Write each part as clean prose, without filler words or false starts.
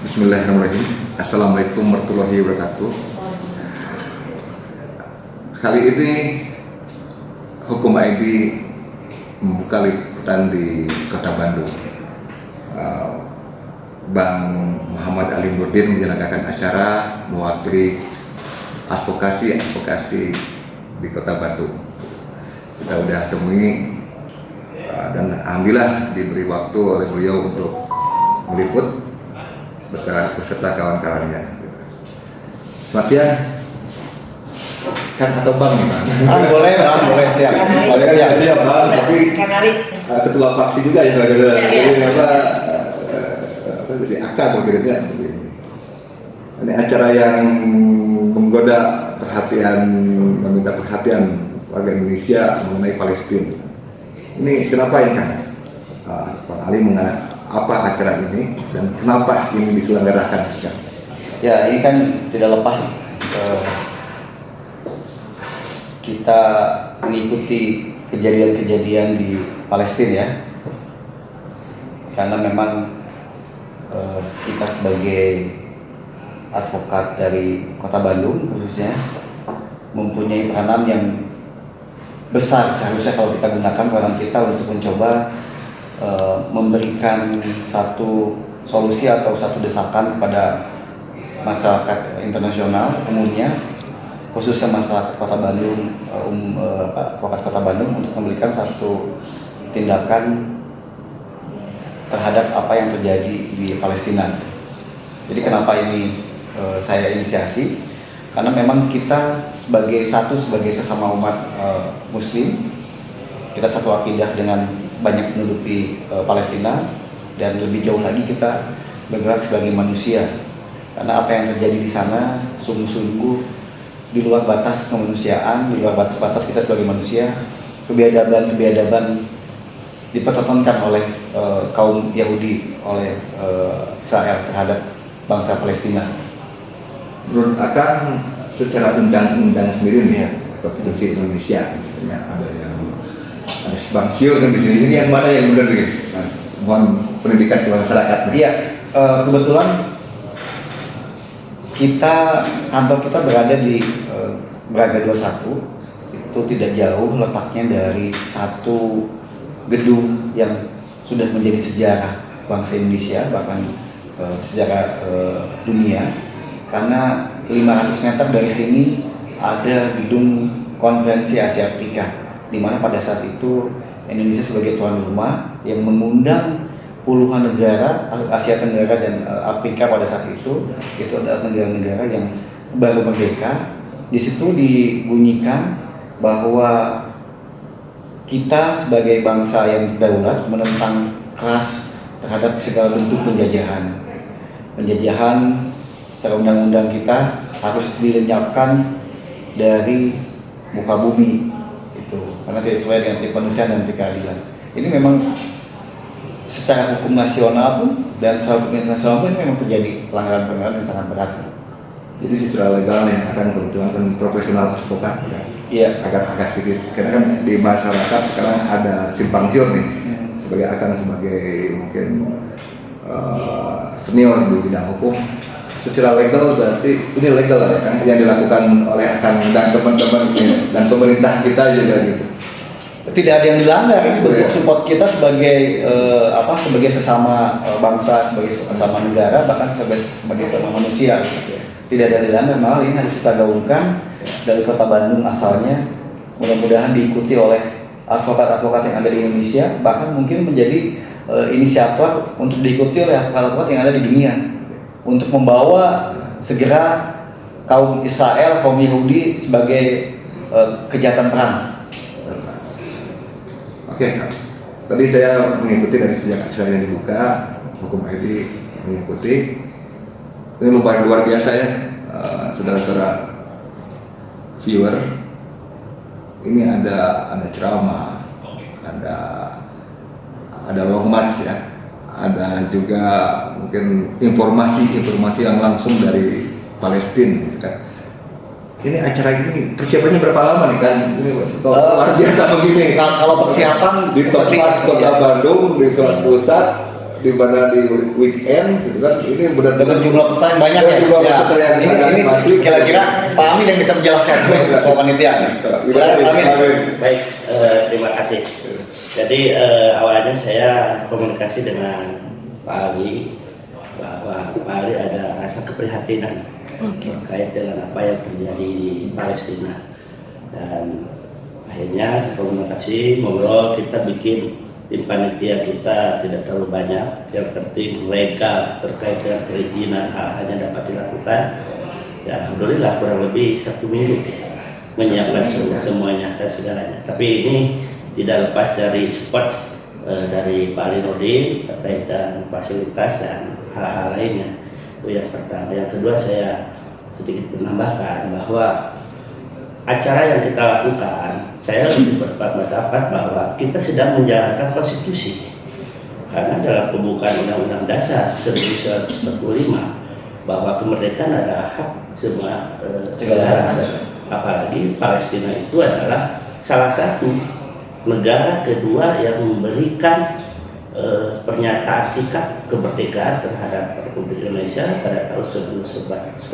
Bismillahirrahmanirrahim. Assalamualaikum warahmatullahi wabarakatuh. Kali ini Hukum ID membuka liputan di Kota Bandung. Bang Muhammad Ali Nurdin menyelenggarakan acara mewakili advokasi di Kota Bandung. Kita udah temui dan alhamdulillah diberi waktu oleh beliau untuk meliput beserta kawan-kawannya. Selamat siang. Kan atau Bang nih Bang? Boleh siap. Siap Bang, tapi ketua faksi juga ya. Jadi jadi akad begitu. Ini acara yang menggoda meminta perhatian warga Indonesia mengenai Palestina. Ini kenapa ini kan? Bang Ali apa acara ini dan kenapa ini diselenggarakan? Ya, ini kan tidak lepas kita mengikuti kejadian-kejadian di Palestina ya, karena memang kita sebagai advokat dari Kota Bandung khususnya mempunyai peranan yang besar seharusnya kalau kita gunakan peranan kita untuk mencoba memberikan satu solusi atau satu desakan kepada masyarakat internasional umumnya, khususnya masyarakat Kota Bandung, Kota Bandung untuk memberikan satu tindakan terhadap apa yang terjadi di Palestina. Jadi kenapa ini saya inisiasi? Karena memang kita sebagai sesama umat Muslim, kita satu akidah dengan banyak penduduk di Palestina, dan lebih jauh lagi kita bergerak sebagai manusia, karena apa yang terjadi di sana sungguh-sungguh di luar batas kemanusiaan, di luar batas-batas kita sebagai manusia. Kebiadaban dipertontonkan oleh kaum Yahudi, oleh Israel terhadap bangsa Palestina. Menurut Akang secara undang-undang sendiri nih ya, Konstitusi Indonesia ada sebang siur kan di sini. Ini yang mana yang benar nih? Mohon pendidikan ke masyarakat. Iya, kebetulan kantor kita berada di Braga 21, itu tidak jauh letaknya dari satu gedung yang sudah menjadi sejarah bangsa Indonesia, bahkan sejarah dunia, karena 500 meter dari sini ada gedung konferensi Asia Afrika, di mana pada saat itu Indonesia sebagai tuan rumah yang mengundang puluhan negara Asia Tenggara dan Afrika pada saat itu adalah negara-negara yang baru merdeka. Di situ dibunyikan bahwa kita sebagai bangsa yang berdaulat menentang keras terhadap segala bentuk penjajahan secara undang-undang kita harus dilenyapkan dari muka bumi itu, karena tidak sesuai dengan kemanusiaan dan keadilan. Ini memang secara hukum nasional pun dan secara hukum internasional pun ini memang terjadi pelanggaran-pelanggaran yang sangat berat. Jadi secara legal yang akan kebetulan kan profesional advokat ya. Iya. Agak sedikit. Karena kan di masyarakat sekarang ada simpang siur nih. Sebagai mungkin senior di bidang hukum. Secara legal berarti ini legal ya kan yang dilakukan oleh Akang dan teman-teman dan pemerintah kita juga gitu. Tidak ada yang dilanggar, ini bentuk support kita sebagai sebagai sesama bangsa, sebagai sesama negara, bahkan sebagai sesama manusia. Tidak ada yang dilanggar, malah ini harus kita gaungkan dari Kota Bandung asalnya. Mudah-mudahan diikuti oleh advokat-advokat yang ada di Indonesia, bahkan mungkin menjadi inisiator untuk diikuti oleh advokat-advokat yang ada di dunia, untuk membawa segera kaum Israel, kaum Yahudi sebagai kejahatan perang. Oke, tadi saya mengikuti dari sejak acara yang dibuka, Hukum ID mengikuti. Ini luar biasa ya, saudara-saudara viewer. Ini ada ceramah, ada long march ya, ada juga mungkin informasi yang langsung dari Palestina, gitu kan. Ini acara ini persiapannya berapa lama nih kan? Ini luar biasa begini. Kalau persiapan di tempat Kota Bandung, di suatu pusat, di mana di weekend gitu kan, ini benar-benar Dengan jumlah peserta yang banyak ya. jumlah peserta yang sangat Ini masif. kira-kira Pak Amin yang bisa menjelaskan ke panitia. Silakan Pak Amin. Baik, terima kasih. Jadi awalnya saya komunikasi dengan Pak Ali bahwa Pak Ali ada rasa keprihatinan terkait dengan apa yang terjadi di Palestina, dan akhirnya saya komunikasi, ngobrol, kita bikin tim panitia kita tidak terlalu banyak, yang penting legal terkait dengan perizinan hal-halnya dapat dilakukan. Ya alhamdulillah kurang lebih 1 minggu kita menyiapkan semuanya dan segalanya. Tapi ini tidak lepas dari support dari Pak Ali Nurdin terkait dengan fasilitas dan hal-hal lainnya. Itu yang pertama. Yang kedua, saya sedikit menambahkan bahwa acara yang kita lakukan, saya lebih berpendapat bahwa kita sedang menjalankan konstitusi. Karena dalam pembukaan Undang-Undang Dasar 1945 bahwa kemerdekaan adalah hak semua negara. Apalagi Palestina itu adalah salah satu negara kedua yang memberikan pernyataan sikap kemerdekaan terhadap Republik Indonesia pada tahun 1945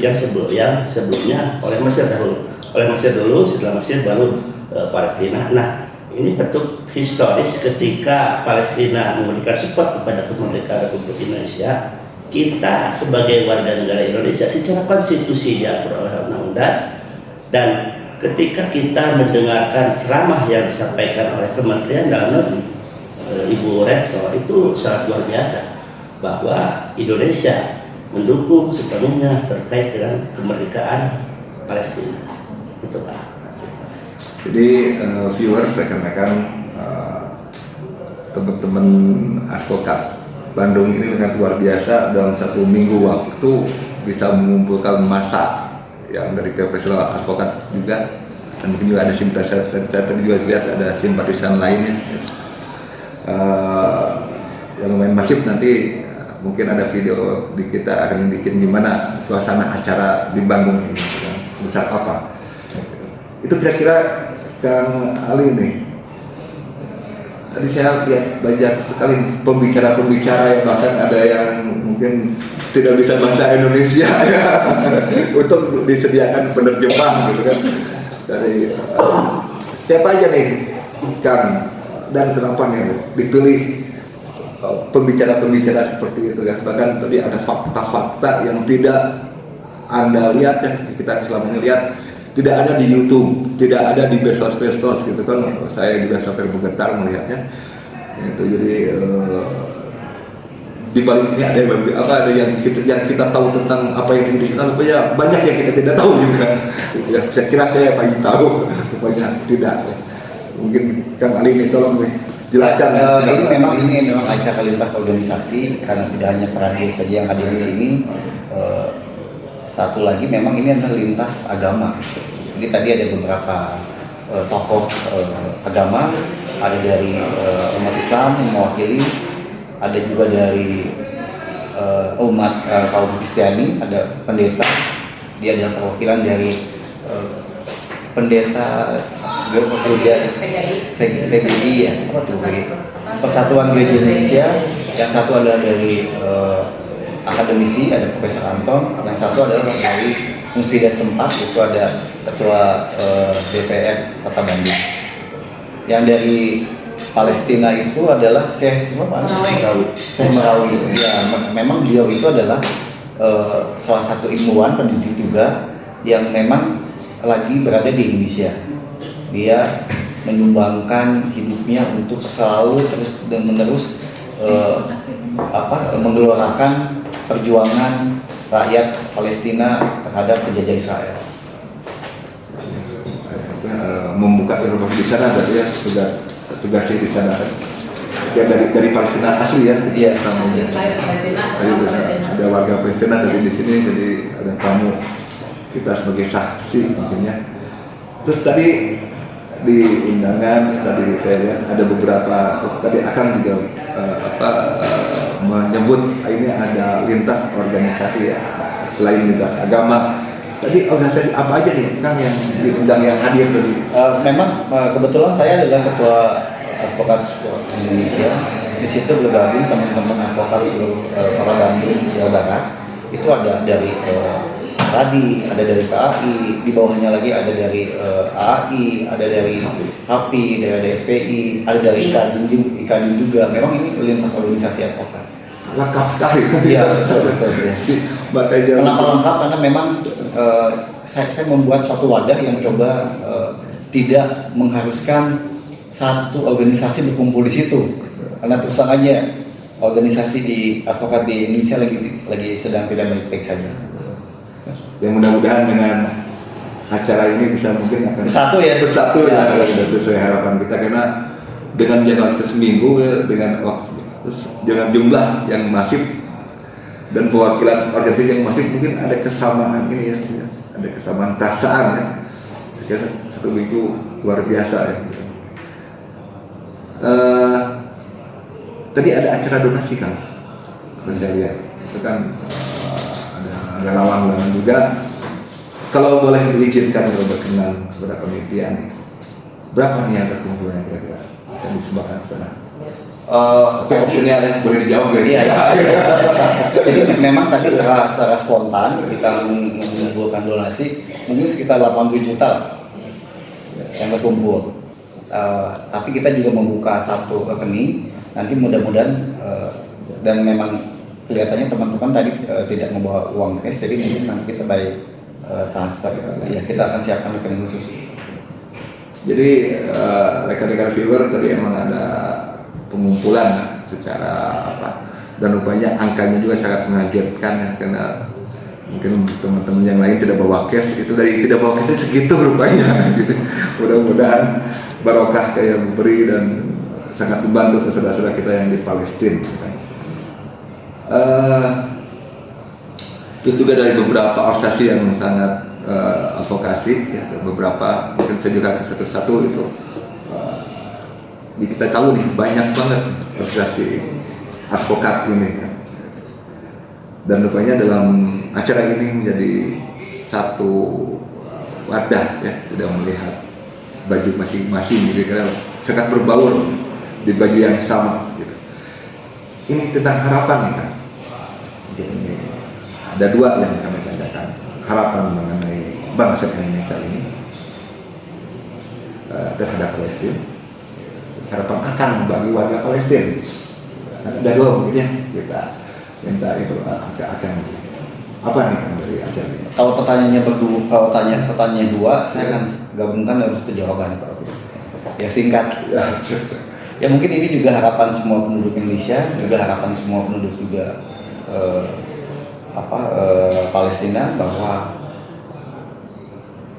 yang sebelumnya oleh Mesir dulu, setelah Mesir baru Palestina. Nah, ini bentuk historis ketika Palestina memberikan support kepada kemerdekaan Republik Indonesia. Kita sebagai warga negara Indonesia secara konstitusi diatur oleh undang-undang, dan ketika kita mendengarkan ceramah yang disampaikan oleh Kementerian Dalam Negeri, Ibu Retno, itu sangat luar biasa bahwa Indonesia mendukung sepenuhnya terkait dengan kemerdekaan Palestina. Itu Pak. Jadi viewers, rekan-rekan, teman-teman advokat Bandung ini sangat luar biasa. Dalam 1 minggu waktu bisa mengumpulkan massa yang dari profesional advokat juga, dan mungkin juga ada simpatisan. Saya tadi juga lihat ada simpatisan lainnya yang lumayan masif. Nanti mungkin ada video di kita akan bikin gimana suasana acara di Bandung ini, sebesar apa. Itu kira-kira Kang Ali nih, tadi saya lihat banyak sekali pembicara-pembicara yang bahkan ada yang mungkin tidak bisa bahasa Indonesia ya, untuk disediakan penerjemah gitu kan. Dari siapa aja nih Kang, dan kenapa nih dipilih pembicara-pembicara seperti itu kan. Bahkan tadi ada fakta-fakta yang tidak Anda lihat, ya kita selama ini lihat tidak ada di YouTube, tidak ada di besos-besos gitu kan. Saya juga sampai bergetar melihatnya itu. Jadi di balik ini ada yang kita tahu tentang apa yang terjadi di sana, rupanya banyak yang kita tidak tahu juga. Ya, saya kira saya paling tahu, rupanya tidak. Mungkin Kang Ali ini tolong nih jelaskan. Ini memang acara lintas organisasi, karena tidak hanya Pradia saja yang hadir di sini. Satu lagi memang ini adalah lintas agama. Jadi tadi ada beberapa tokoh agama, ada dari umat Islam mewakili, ada juga dari umat kaum Kristiani, ada pendeta, dia adalah perwakilan dari pendeta gereja PGI ya, apa tuh, Persatuan Gereja Indonesia. Yang satu adalah dari akademisi, ada Profesor Anton. Yang satu adalah dari Muspida setempat, itu ada Ketua DPR Kota Bandung. Yang dari Palestina itu adalah Syekh Merawi. Ya, memang beliau itu adalah salah satu ilmuwan pendidik juga yang memang lagi berada di Indonesia. Dia menyumbangkan hidupnya untuk selalu terus dan menerus menggelorakan perjuangan rakyat Palestina terhadap penjajah Israel. Membuka informasi di sana, berarti ya sudah tugasnya di sana kan? Ya dari Palestina asli ya? Iya. Ada warga Palestina tadi di sini, jadi ada tamu kita sebagai saksi mungkin ya. Terus tadi di undangan, terus tadi saya lihat ada beberapa, terus tadi akan juga menyebut ini ada lintas organisasi ya, selain lintas agama. Tadi organisasi apa aja nih Kang yang diundang, yang hadir tadi? Memang kebetulan saya adalah ketua Advokat Indonesia. Di situ bergabung teman-teman advokat seluruh Kota Bandung, Jawa Barat. Itu ada dari RADI, ada dari KAI, di bawahnya lagi ada dari AAI, ada dari HAPI, dari SPI, ada dari IKADIN juga. Memang ini lintas organisasi advokat. Lengkap sekali. Iya, betul. Kenapa lengkap? Karena memang saya membuat suatu wadah yang coba tidak mengharuskan satu organisasi berkumpul di situ. Karena terus terang aja organisasi di advokat di Indonesia lagi sedang tidak baik-baik saja. Yang mudah-mudahan dengan acara ini bisa mungkin akan bersatu ya sesuai harapan kita, karena dengan jangka waktu seminggu dengan waktu dengan jumlah yang masif dan perwakilan organisasi yang masif, mungkin ada kesamaan ini ya, ada kesamaan perasaan ya. Sekitar 1 minggu luar biasa ya. Tadi ada acara donasi kan, saya lihat itu kan ada relawan juga. Kalau boleh diizinkan untuk berkenan kepada panitia, berapa nih yang terkumpulnya kira-kira yang disumbangkan ke sana? Tapi opsinya yang boleh dijawab ya. Iya. Jadi memang tadi secara spontan kita mengumpulkan donasi mungkin sekitar 80 juta yang terkumpul. Tapi kita juga membuka satu rekening. Nanti mudah-mudahan dan memang kelihatannya teman-teman tadi tidak membawa uang cash, jadi mungkin nanti kita transfer. Ya, kita akan siapkan rekening khusus. Jadi rekan-rekan viewer tadi emang ada pengumpulan secara dan rupanya angkanya juga sangat mengagetkan ya, karena mungkin teman-teman yang lain tidak bawa cash, itu dari tidak bawa cashnya segitu rupanya gitu. Mudah-mudahan barokah kayak memberi dan sangat membantu saudara-saudara kita yang di Palestina. Terus juga dari beberapa organisasi yang sangat advokasi ya, beberapa mungkin saya juga satu-satu itu kita tahu nih banyak banget organisasi advokat ini kan. Dan rupanya dalam acara ini menjadi satu wadah ya, tidak melihat baju masing-masing gitu, karena sangat berbaur di baju yang sama gitu. Ini tentang harapan nih kan. Ini ada 2 yang kami tanyakan, harapan mengenai bangsa Indonesia ini terhadap Palestina, harapan akan bagi warga Palestina. Ada 2 mungkin ya, kita minta itu akan apa nih dari acara ini? Kalau pertanyaannya pertanyaan 2, saya akan gabungkan dalam satu jawaban. Ya singkat. Ya mungkin ini juga harapan semua penduduk Indonesia, juga harapan semua penduduk juga Palestina, bahwa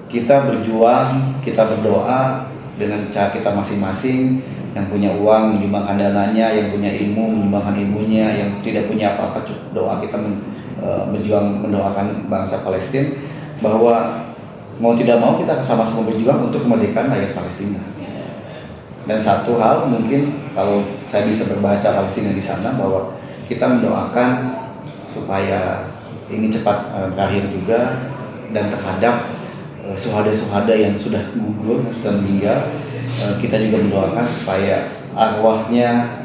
kita berjuang, kita berdoa dengan cara kita masing-masing. Yang punya uang menyumbangkan dananya, yang punya ilmu menyumbangkan ilmunya, yang tidak punya apa-apa cukup doa. Kita berjuang mendoakan bangsa Palestina, bahwa mau tidak mau kita sama-sama berjuang untuk kemerdekaan rakyat Palestina. Dan satu hal mungkin kalau saya bisa berbahasa Palestina di sana, bahwa kita mendoakan supaya ini cepat berakhir juga, dan terhadap suhada-suhada yang sudah gugur, yang sudah meninggal, kita juga mendoakan supaya arwahnya,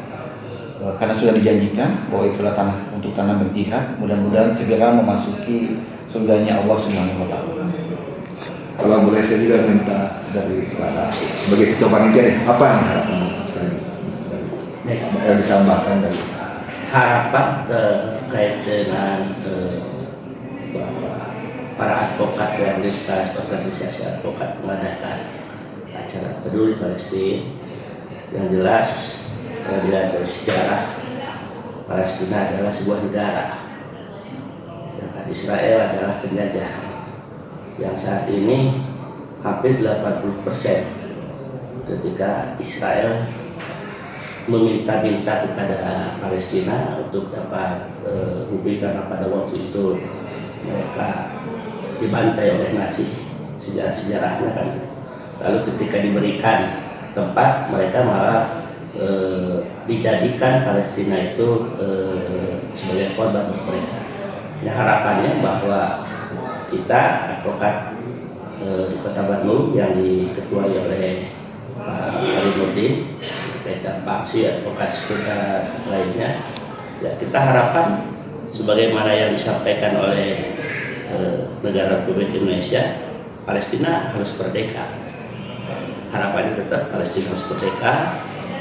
karena sudah dijanjikan bahwa itulah tanah untuk tanah berjihad, mudah-mudahan segera memasuki surganya Allah Subhanahu wa Ta'ala. Kalau boleh saya juga minta dari sebagai ketua panitia nih, apa nih harapan sekali yang ditambahkan dari harapan terkait dengan bahwa para advokat yang lintas organisasi advokat mengadakan acara peduli Palestina, yang jelas kalau dilihat dari sejarah, Palestina adalah sebuah negara, sedangkan Israel adalah penjajah yang saat ini hampir 80% ketika Israel meminta-minta kepada Palestina untuk dapat bukti, karena pada waktu itu mereka dibantai oleh Nazi, sejarah-sejarahnya kan. Lalu ketika diberikan tempat, mereka malah dijadikan Palestina itu sebagai korban mereka. Nah, harapannya bahwa kita advokat di Kota Bandung yang diketuai oleh Pak Harimudin kaitan faksi, advokasi lainnya. Ya, kita harapkan sebagaimana yang disampaikan oleh negara Republik Indonesia, Palestina harus merdeka. Harapannya tetap Palestina harus merdeka,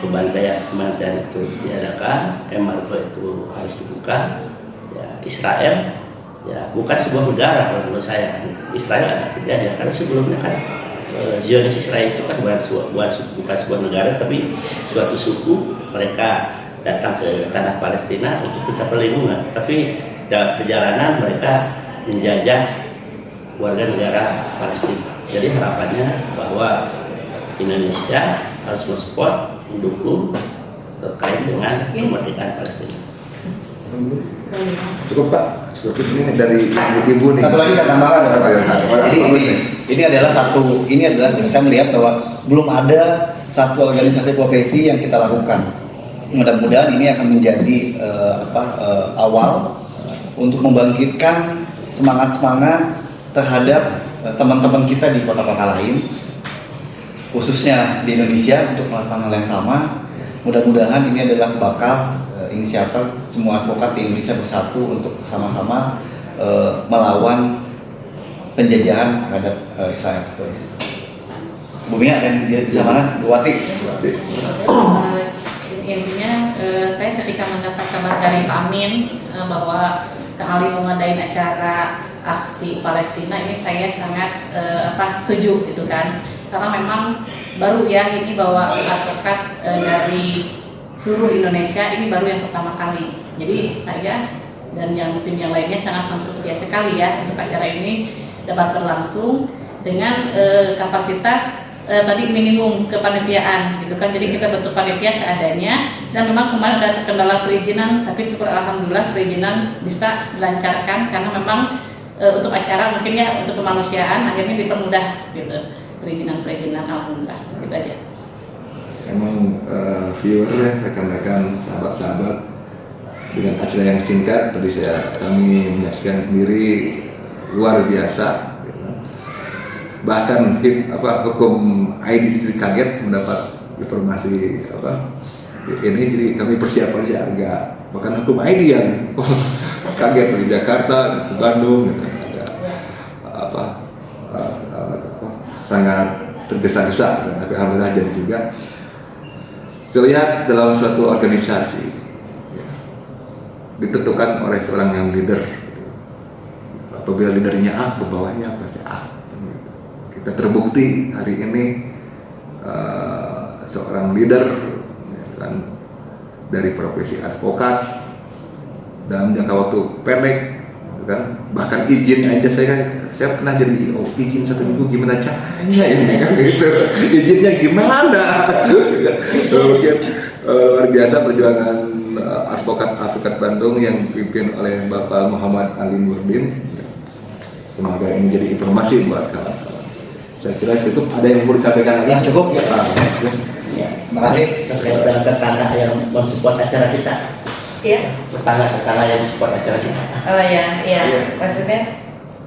pembantaian itu diadakan, embargo itu harus dibuka. Ya, Israel ya bukan sebuah negara kalau menurut saya. Israel ada kejadian karena sebelumnya kan Zionis Israel itu kan bukan sebuah negara tapi suatu suku, mereka datang ke tanah Palestina untuk minta perlindungan, tapi dalam perjalanan mereka menjajah warga negara Palestina. Jadi harapannya bahwa Indonesia harus mensupport, mendukung terkait dengan kemerdekaan Palestina. Cukup Pak, cukup ini dari ibu nih. Satu lagi saya tambahkan, jadi ini adalah saya melihat bahwa belum ada satu organisasi profesi yang kita lakukan. Mudah-mudahan ini akan menjadi awal untuk membangkitkan semangat terhadap teman-teman kita di kota-kota lain, khususnya di Indonesia, untuk melakukan hal yang sama. Mudah-mudahan ini adalah bakal inisiator semua advokat di Indonesia bersatu untuk sama-sama melawan penjajahan terhadap Israel. Bu Mia dan di sana, Bu Wati. Intinya saya ketika mendapat kabar dari Pak Amin bahwa Kang Ali mau ngadain acara aksi Palestina, ini saya sangat setuju gitu kan, karena memang baru ya ini bahwa advokat dari seluruh Indonesia ini baru yang pertama kali. Jadi saya dan yang tim yang lainnya sangat antusias sekali ya untuk acara ini dapat berlangsung dengan kapasitas tadi minimum kepanitiaan gitu kan. Jadi kita bentuk panitia seadanya, dan memang kemarin ada terkendala perizinan, tapi syukur alhamdulillah perizinan bisa dilancarkan karena memang untuk acara mungkin ya untuk kemanusiaan akhirnya dipermudah gitu perizinan alhamdulillah gitu aja. Emang viewer ya, rekan-rekan, sahabat-sahabat, dengan acara yang singkat tadi kami menyaksikan sendiri luar biasa. Bahkan hukum ID sendiri kaget mendapat informasi ini, jadi kami persiapan aja agak, bahkan hukum ID yang kaget dari Jakarta ke Bandung gitu, sangat tergesa-gesa, tapi alhamdulillah jadi juga. Terlihat dalam suatu organisasi ya, ditentukan oleh seorang yang leader. Apabila leadernya A, ke bawahnya pasti A. Kita terbukti hari ini seorang leader ya kan, dari profesi advokat dalam jangka waktu pendek, kan, bahkan izin aja saya pernah jadi izin 1 minggu, gimana caranya ini kan gitu, izinnya gimana mungkin luar biasa perjuangan advokat Bandung yang dipimpin oleh Bapak Muhammad Ali Nurdin. Semoga ini jadi informasi buat kawan-kawan. Saya kira cukup. Ada yang mau disampaikan lagi? Yang cukup ya. Ya, terima kasih. Terkait dengan tetangga yang mensupport acara kita. Iya. Tetangga yang mensupport acara kita. Oh iya.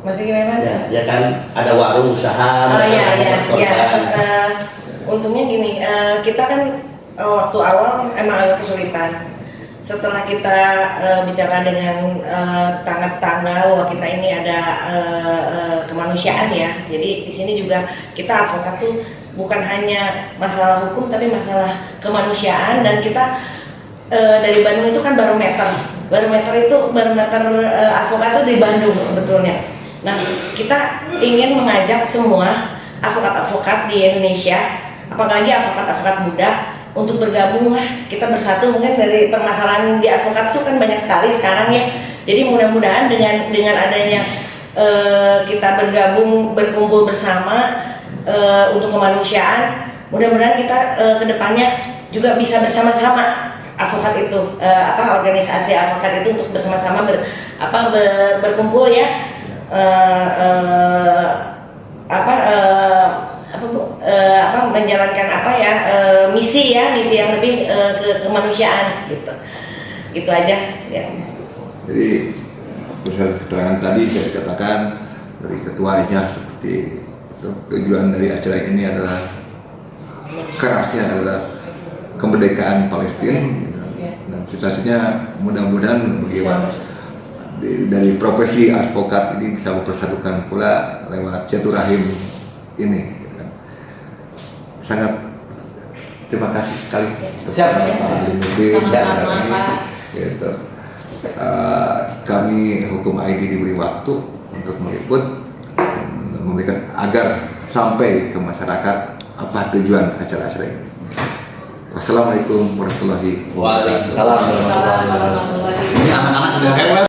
Maksudnya gimana? Ya kan ada warung usaha. Oh iya. Untungnya gini, kita kan waktu awal emang agak kesulitan. Setelah kita bicara dengan tetangga-tetangga, wah kita ini ada kemanusiaan ya. Jadi di sini juga kita advokat tuh bukan hanya masalah hukum tapi masalah kemanusiaan, dan kita dari Bandung itu kan barometer advokat itu di Bandung sebetulnya. Nah, kita ingin mengajak semua advokat-advokat di Indonesia, apalagi advokat-advokat muda, untuk bergabung lah, kita bersatu. Mungkin dari permasalahan di advokat itu kan banyak sekali sekarang ya. Jadi mudah-mudahan dengan adanya kita berkumpul bersama untuk kemanusiaan, mudah-mudahan kita kedepannya juga bisa bersama-sama advokat itu, organisasi advokat itu untuk bersama-sama berkumpul ya, menjalankan misi yang lebih kemanusiaan gitu aja ya. Jadi berdasarkan keterangan tadi saya dikatakan dari ketuanya seperti itu, tujuan dari acara ini adalah kerasnya adalah kemerdekaan Palestina. Ya. Dan situasinya mudah-mudahan bagaimana Bisa. dari profesi advokat ini bisa mempersatukan pula lewat silaturahim ini. Sangat terima kasih sekali Siap. Pak Alimuddin Sama-sama, dan Pak. gitu. Kami Hukum ID diberi waktu untuk meliput, memberikan agar sampai ke masyarakat apa tujuan acara-acara ini. Wassalamualaikum warahmatullahi wabarakatuh. Waalaikumsalam warahmatullahi wabarakatuh. Warahmatullahi Ini anak-anak udah hebat.